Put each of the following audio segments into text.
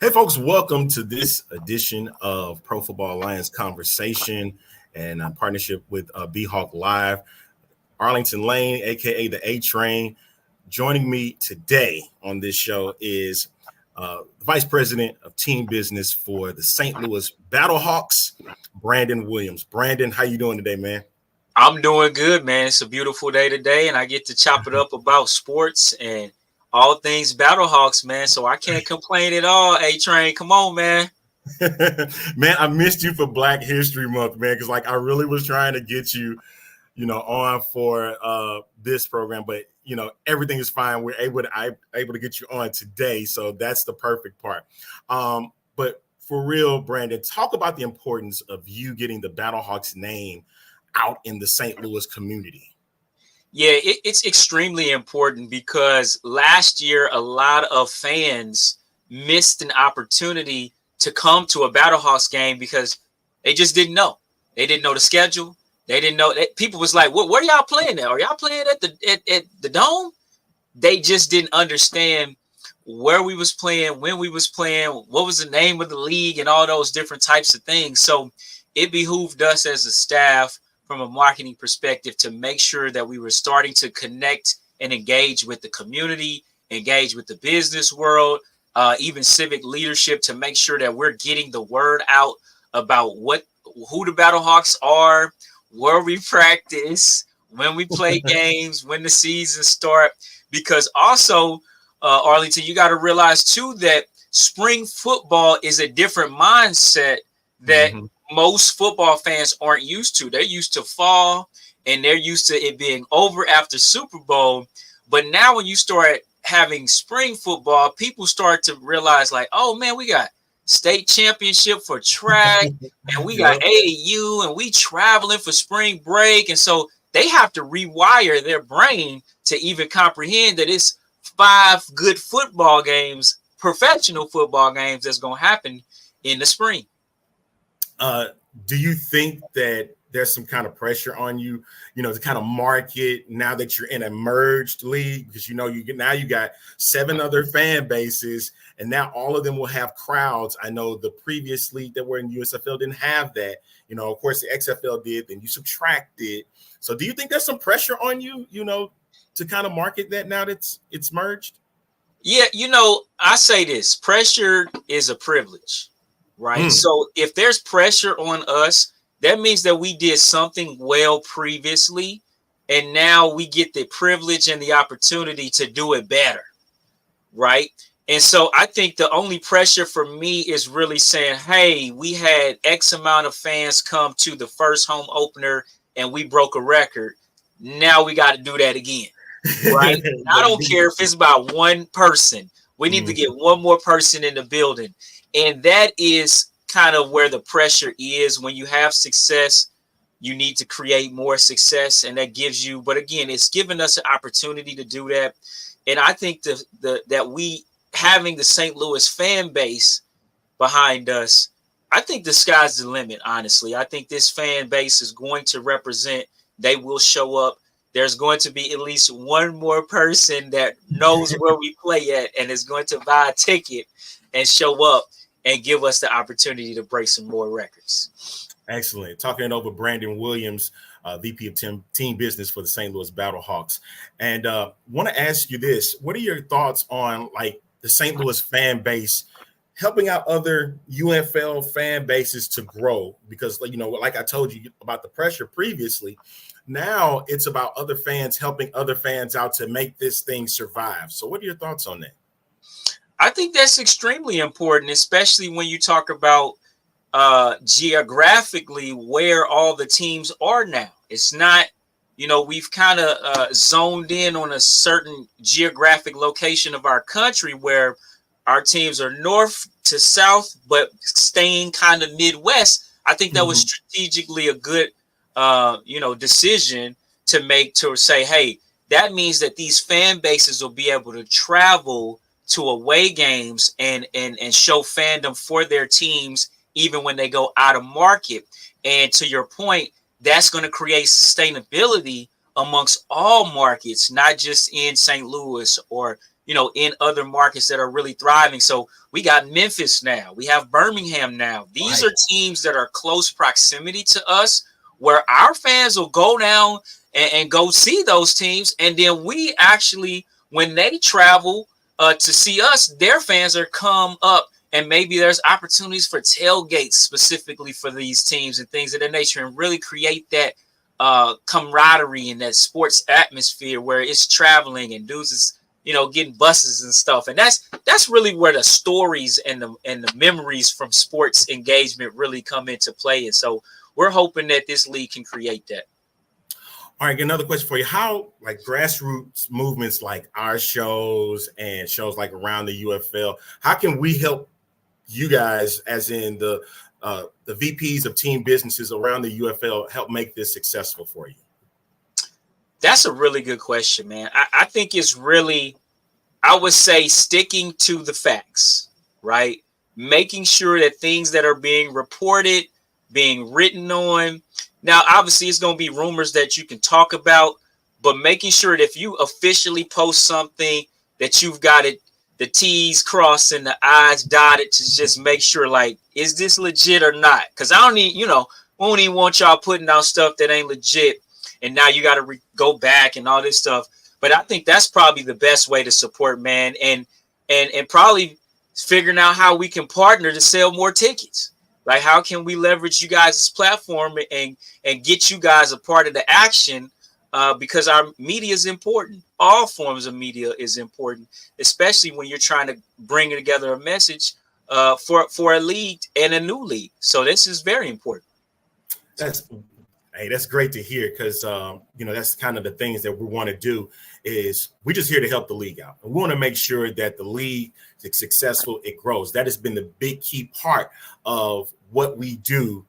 Hey, folks, welcome to this edition of Pro Football Alliance Conversation and partnership with B-Hawk Live. Arlington Lane, a.k.a. the A-Train. Joining me today on this show is Vice President of Team Business for the St. Louis Battlehawks, Brandon Williams. Brandon, how you doing today, man? I'm doing good, man. It's a beautiful day today, and I get to chop it up about sports and all things Battlehawks, man. So I can't complain at all. A-Train, come on, man. Man, I missed you for Black History Month, man, because I really was trying to get you, on for this program, but everything is fine. We're able to get you on today, so that's the perfect part. But for real, Brandon, talk about the importance of you getting the Battlehawks name out in the St. Louis community. Yeah, it's extremely important because last year a lot of fans missed an opportunity to come to a Battlehawks game because they just didn't know. They didn't know the schedule. They didn't know that people was like, where are y'all playing at? Are y'all playing at the Dome? They just didn't understand where we was playing, when we was playing, what was the name of the league, and all those different types of things. So it behooved us as a staff from a marketing perspective to make sure that we were starting to connect and engage with the community, engage with the business world, even civic leadership, to make sure that we're getting the word out about who the Battlehawks are, where we practice, when we play games, when the season start. Because also, Arlington, you got to realize too that spring football is a different mindset that most football fans aren't used to. They're used to fall, and they're used to it being over after Super Bowl. But now when you start having spring football, people start to realize like, oh man, we got state championship for track, and we got AAU, and we traveling for spring break. And so they have to rewire their brain to even comprehend that it's 5 good football games, professional football games, that's going to happen in the spring. Do you think that there's some kind of pressure on you, to kind of market now that you're in a merged league? Because, you got 7 other fan bases, and now all of them will have crowds. I know the previous league that were in USFL didn't have that. Of course, the XFL did, then you subtracted. So do you think there's some pressure on you, to kind of market that now that it's merged? Yeah, I say this, pressure is a privilege, right? So if there's pressure on us, that means that we did something well previously, and now we get the privilege and the opportunity to do it better, right? And so I think the only pressure for me is really saying, hey, we had X amount of fans come to the first home opener and we broke a record. Now we got to do that again, right? I don't care if it's about one person. We need to get one more person in the building. And that is kind of where the pressure is. When you have success, you need to create more success, and that gives you, but again, it's given us an opportunity to do that. And I think that we having the St. Louis fan base behind us, I think the sky's the limit, honestly. I think this fan base is going to represent, they will show up. There's going to be at least one more person that knows where we play at and is going to buy a ticket and show up and give us the opportunity to break some more records. Excellent. Talking it over, Brandon Williams, VP of Team Business for the St. Louis Battlehawks. And want to ask you this. What are your thoughts on the St. Louis fan base helping out other UFL fan bases to grow? Because, like I told you about the pressure previously, now it's about other fans helping other fans out to make this thing survive. So what are your thoughts on that? I think that's extremely important, especially when you talk about geographically where all the teams are now. It's not, we've kind of zoned in on a certain geographic location of our country where our teams are north to south, but staying kind of Midwest. I think that was strategically a good, decision to make, to say, hey, that means that these fan bases will be able to travel to away games and show fandom for their teams, even when they go out of market. And to your point, that's going to create sustainability amongst all markets, not just in St. Louis or, in other markets that are really thriving. So we got Memphis now. We have Birmingham now. These are teams that are close proximity to us, where our fans will go down and go see those teams. And then we actually, when they travel to see us, their fans are come up, and maybe there's opportunities for tailgates specifically for these teams and things of that nature, and really create that camaraderie and that sports atmosphere where it's traveling and dudes is, getting buses and stuff. And that's really where the stories and the memories from sports engagement really come into play. And so we're hoping that this league can create that. All right, another question for you. How, like, grassroots movements like our shows and shows like around the UFL, how can we help you guys, as in the VPs of team businesses around the UFL, help make this successful for you? That's a really good question, man. I think it's really, I would say, sticking to the facts, right? Making sure that things that are being reported, being written on. Now, obviously, it's going to be rumors that you can talk about, but making sure that if you officially post something that you've got it, the T's crossed and the I's dotted, to just make sure, like, is this legit or not? Because I don't need, we don't even want y'all putting out stuff that ain't legit. And now you got to go back and all this stuff. But I think that's probably the best way to support, man. And probably figuring out how we can partner to sell more tickets. Like, how can we leverage you guys' platform and get you guys a part of the action? Because our media is important. All forms of media is important, especially when you're trying to bring together a message for a league and a new league. So this is very important. That's great to hear, because that's kind of the things that we want to do. Is we're just here to help the league out, and we want to make sure that the league is successful, it grows. That has been the big key part of what we do.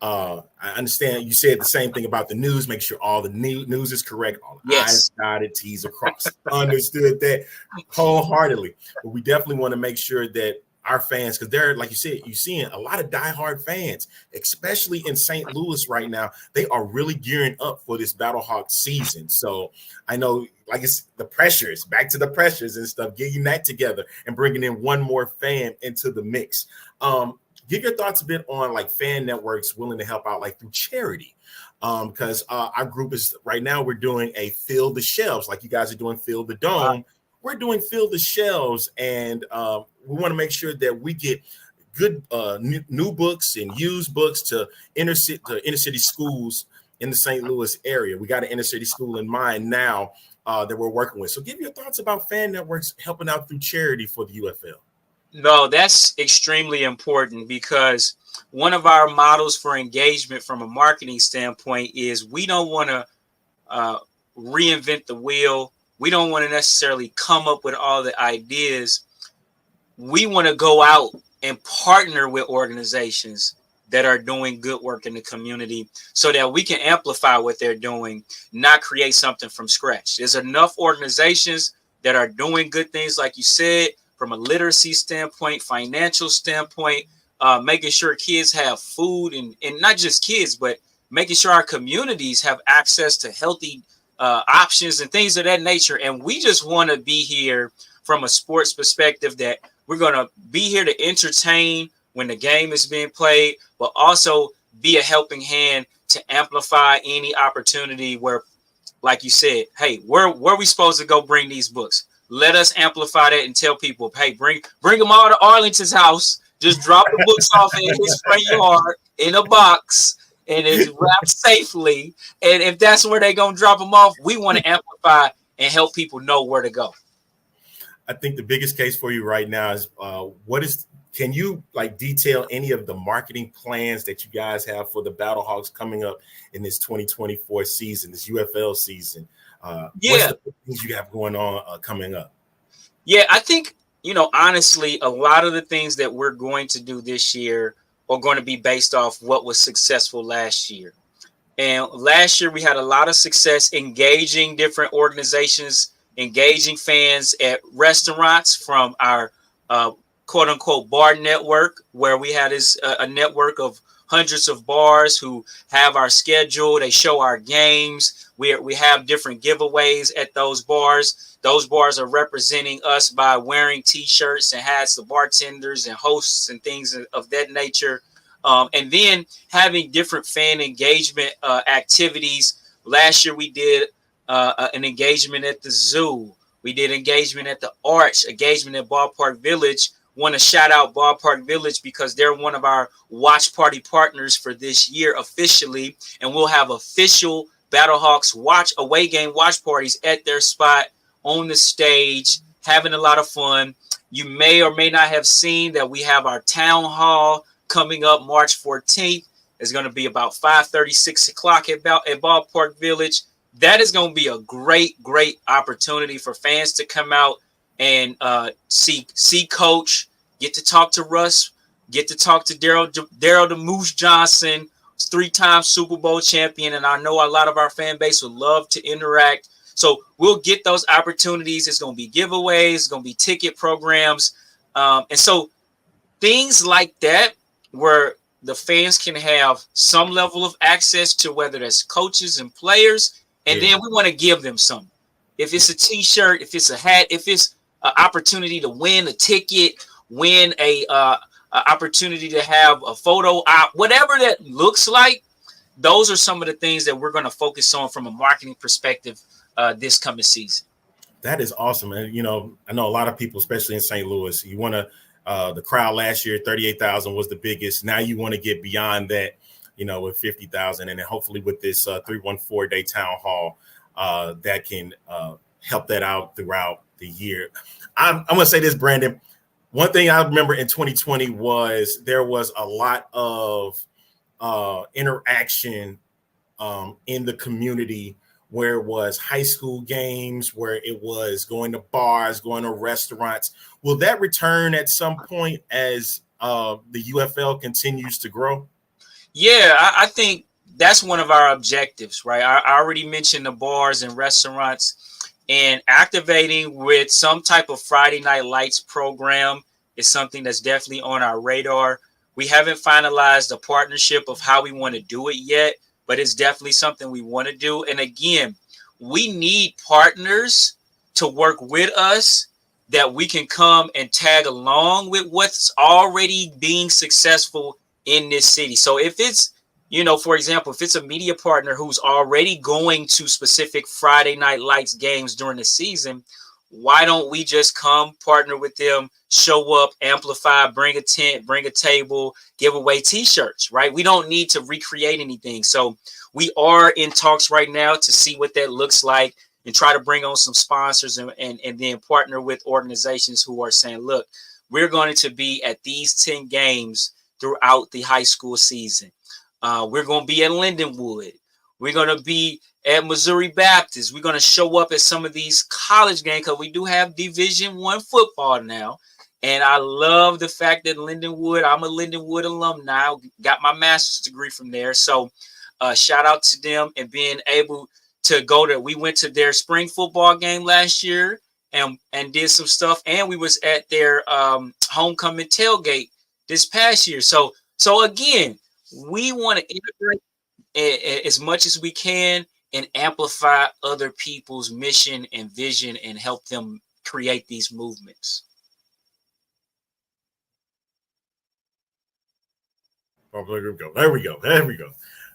I understand you said the same thing about the news. Make sure all the news is correct. All the I's dotted, T's are crossed. Understood that wholeheartedly. But we definitely want to make sure that our fans, because they're, like you said, you're seeing a lot of diehard fans, especially in St. Louis right now. They are really gearing up for this Battlehawks season. So I know, like, it's the pressures, back to the pressures and stuff, getting that together and bringing in one more fan into the mix. Give your thoughts a bit on, like, fan networks willing to help out, like, through charity. Because our group is right now, we're doing a Fill the Shelves, like you guys are doing Fill the Dome. We're doing Fill the Shelves, and we want to make sure that we get good new books and used books to inner city schools in the St. Louis area. We got an inner city school in mind now that we're working with. So give your thoughts about fan networks helping out through charity for the UFL. No, that's extremely important, because one of our models for engagement from a marketing standpoint is we don't want to reinvent the wheel. We don't want to necessarily come up with all the ideas. We want to go out and partner with organizations that are doing good work in the community so that we can amplify what they're doing, not create something from scratch. There's enough organizations that are doing good things, like you said, from a literacy standpoint, financial standpoint, making sure kids have food, and not just kids, but making sure our communities have access to healthy options and things of that nature. And we just want to be here from a sports perspective, that we're going to be here to entertain when the game is being played, but also be a helping hand to amplify any opportunity where, like you said, hey, where we supposed to go bring these books? Let us amplify that and tell people, hey, bring them all to Arlington's house. Just drop the books off in his front yard in a box, and it's wrapped safely. And if that's where they're going to drop them off, we want to amplify and help people know where to go. I think the biggest case for you right now is can you, like, detail any of the marketing plans that you guys have for the Battlehawks coming up in this 2024 season, this UFL season? What's the things you have going on coming up? Yeah, I think, honestly, a lot of the things that we're going to do this year are going to be based off what was successful last year. And last year we had a lot of success engaging different organizations, engaging fans at restaurants from our quote unquote bar network, where we had a network of hundreds of bars who have our schedule. They show our games. We have different giveaways at those bars. Those bars are representing us by wearing T-shirts and hats, the bartenders and hosts and things of that nature. And then having different fan engagement activities. Last year we did an engagement at the zoo. We did engagement at the Arch, engagement at Ballpark Village. Want to shout out Ballpark Village because they're one of our watch party partners for this year officially. And we'll have official Battlehawks away game watch parties at their spot on the stage, having a lot of fun. You may or may not have seen that we have our town hall coming up March 14th. It's going to be about 5:30, 6 o'clock at Ballpark Village. That is going to be a great opportunity for fans to come out and see Coach, get to talk to Russ, get to talk to Daryl the Moose Johnson, 3-time Super Bowl champion, and I know a lot of our fan base would love to interact. So we'll get those opportunities. It's going to be giveaways, it's going to be ticket programs, and so things like that where the fans can have some level of access to, whether that's coaches and players. And then we want to give them something. If it's a T-shirt, if it's a hat, if it's an opportunity to win a ticket, win a opportunity to have a photo op, whatever that looks like, those are some of the things that we're going to focus on from a marketing perspective this coming season. That is awesome. And, you know, I know a lot of people, especially in St. Louis, you want to, the crowd last year, 38,000 was the biggest. Now you want to get beyond that, you know, with 50,000, and then hopefully with this 314 day town hall that can help that out throughout the year. I'm going to say this, Brandon. One thing I remember in 2020 was there was a lot of interaction in the community, where it was high school games, where it was going to bars, going to restaurants. Will that return at some point as the UFL continues to grow? Yeah, I think that's one of our objectives, right? I already mentioned the bars and restaurants, and activating with some type of Friday Night Lights program is something that's definitely on our radar. We haven't finalized the partnership of how we want to do it yet, but it's definitely something we want to do. And again, we need partners to work with us that we can come and tag along with what's already being successful in this city. So if it's, you know, for example, if it's a media partner who's already going to specific Friday Night Lights games during the season, why don't we just come partner with them, show up, amplify, bring a tent, bring a table, give away T-shirts, right? We don't need to recreate anything. So we are in talks right now to see what that looks like and try to bring on some sponsors and then partner with organizations who are saying, look, we're going to be at these 10 games throughout the high school season. We're going to be at Lindenwood. We're going to be at Missouri Baptist. We're going to show up at some of these college games because we do have Division I football now. And I love the fact that Lindenwood, I'm a Lindenwood alumni, got my master's degree from there. So shout out to them and being able to go there. We went to their spring football game last year and did some stuff. And we was at their homecoming tailgate this past year. So again, we want to integrate as much as we can and amplify other people's mission and vision and help them create these movements. Oh, there we go.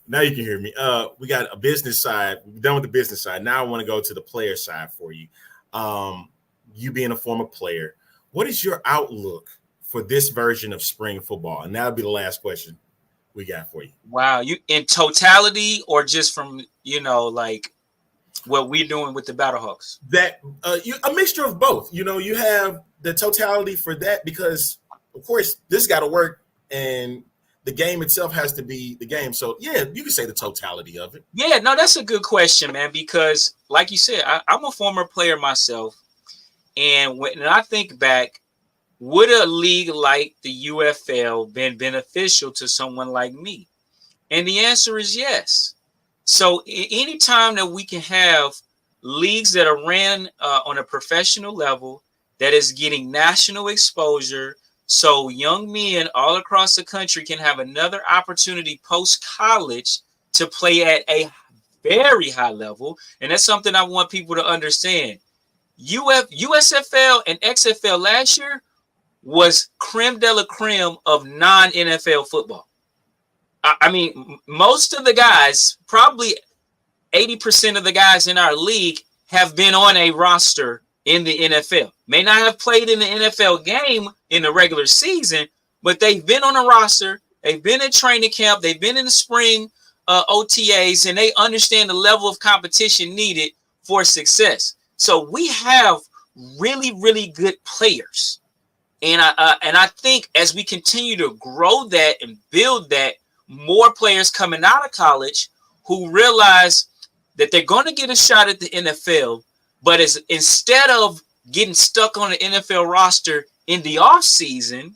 Now you can hear me. We got a business side. We're done with the business side. Now I want to go to the player side for you. You being a former player, what is your outlook for this version of spring football? And that'll be the last question we got for you. Wow. You in totality or just from, like what we're doing with the Battlehawks? That a mixture of both. You have the totality for that because, of course, this got to work and the game itself has to be the game. So, yeah, you can say the totality of it. Yeah, no, that's a good question, man, because like you said, I'm a former player myself. And when I think back, would a league like the UFL been beneficial to someone like me? And the answer is yes. So anytime that we can have leagues that are ran on a professional level that is getting national exposure so young men all across the country can have another opportunity post-college to play at a very high level. And that's something I want people to understand. USFL and XFL last year was creme de la creme of non-NFL football. I mean, most of the guys, probably 80% of the guys in our league have been on a roster in the NFL. May not have played in the NFL game in the regular season, but they've been on a roster. They've been in training camp. They've been in the spring OTAs, and they understand the level of competition needed for success. So we have really, really good players. And I think as we continue to grow that and build that, more players coming out of college who realize that they're going to get a shot at the NFL, but instead of getting stuck on the NFL roster in the offseason,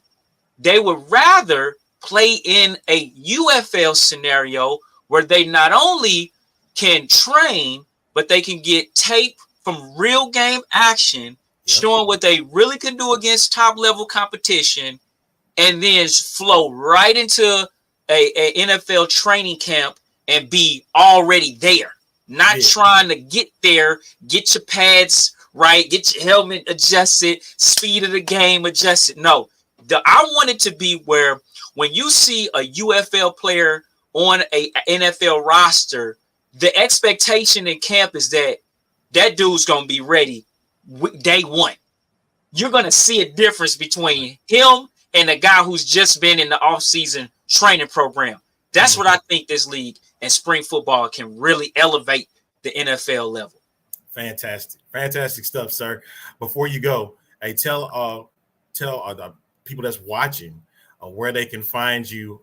they would rather play in a UFL scenario where they not only can train, but they can get tape from real game action, showing what they really can do against top level competition, and then flow right into a NFL training camp and be already there. Not trying to get there, get your pads right, get your helmet adjusted, speed of the game adjusted. No, I want it to be where when you see a UFL player on a NFL roster, the expectation in camp is that that dude's going to be ready day one. You're going to see a difference between him and the guy who's just been in the offseason training program. That's what I think this league and spring football can really elevate the NFL level. Fantastic stuff, sir. Before you go, hey, tell the people that's watching where they can find you.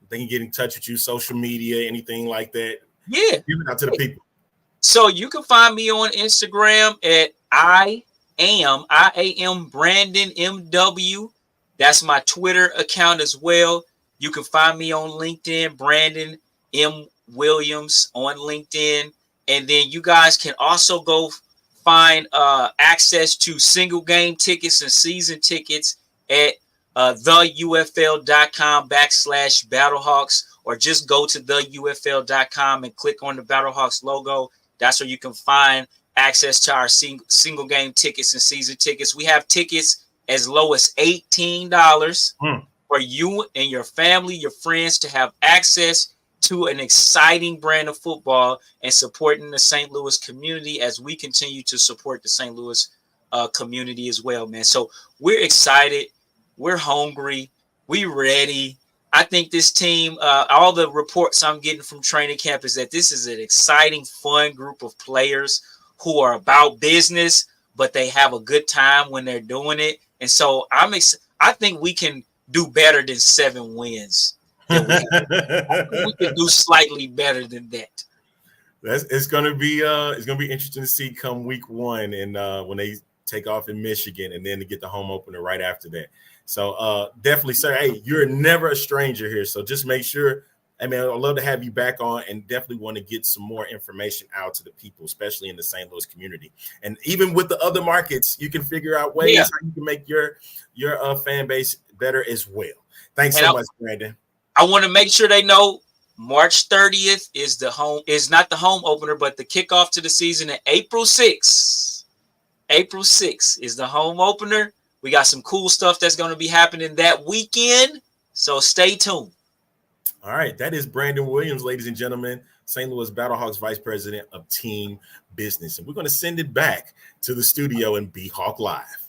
They can get in touch with you, social media, anything like that. Yeah, give it out to the people. So you can find me on Instagram at I am Brandon MW. That's my Twitter account as well. You can find me on LinkedIn, Brandon M. Williams on LinkedIn. And then you guys can also go find access to single game tickets and season tickets at theufl.com/Battlehawks, or just go to theufl.com and click on the Battlehawks logo. That's where you can find access to our single game tickets and season tickets. We have tickets as low as $18 for you and your family, your friends to have access to an exciting brand of football and supporting the St. Louis community as we continue to support the St. Louis community as well, man. So we're excited. We're hungry. We're ready. I think this team, all the reports I'm getting from training camp is that this is an exciting, fun group of players who are about business, but they have a good time when they're doing it. And so I think we can do better than 7 wins. I think we can do slightly better than that. It's gonna be interesting to see come week 1 and when they take off in Michigan and then to get the home opener right after that. So definitely, sir. Hey, you're never a stranger here. So just make sure. I mean, I'd love to have you back on, and definitely want to get some more information out to the people, especially in the St. Louis community. And even with the other markets, you can figure out ways how you can make your fan base better as well. Thanks so much, Brandon. I want to make sure they know March 30th is not the home opener, but the kickoff to the season. And April 6th is the home opener. We got some cool stuff that's going to be happening that weekend. So stay tuned. All right. That is Brandon Williams, ladies and gentlemen, St. Louis Battlehawks Vice President of Team Business. And we're going to send it back to the studio and be Hawk Live.